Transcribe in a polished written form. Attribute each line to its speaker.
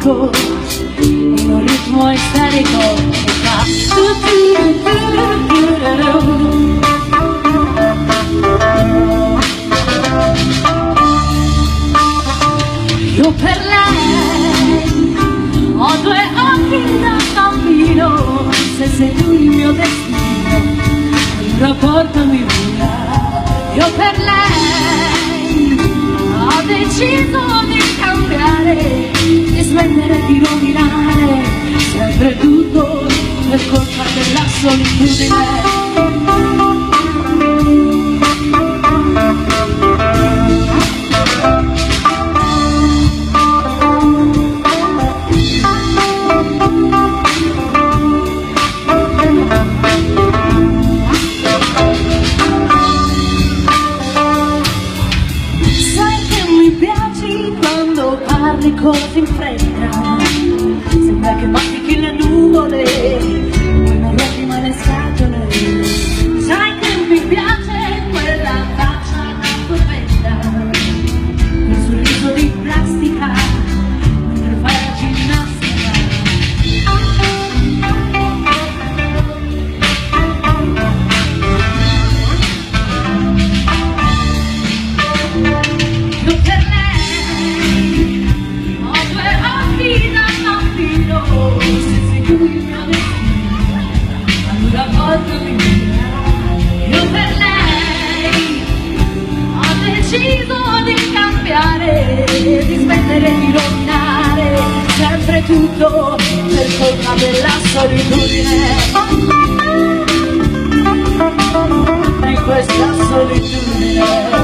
Speaker 1: panico, in un ritmo isterico che fa io per lei ho due occhi da bambino, se sei tu il mio destino, un rapporto mi dura. Io per lei ho deciso di cambiare, di smettere di rovinare sempre tutto per colpa della solitudine. Parli così in fretta, sembra che mastichi le nuvole, poi non rompi mai le scatole. Sai che mi piace quella faccia perfetta, quel sorriso di plastica, mentre fai la ginnastica. Io per lei io per lei ho deciso di cambiare, di smettere di rovinare sempre tutto per colpa della solitudine. Di questa solitudine.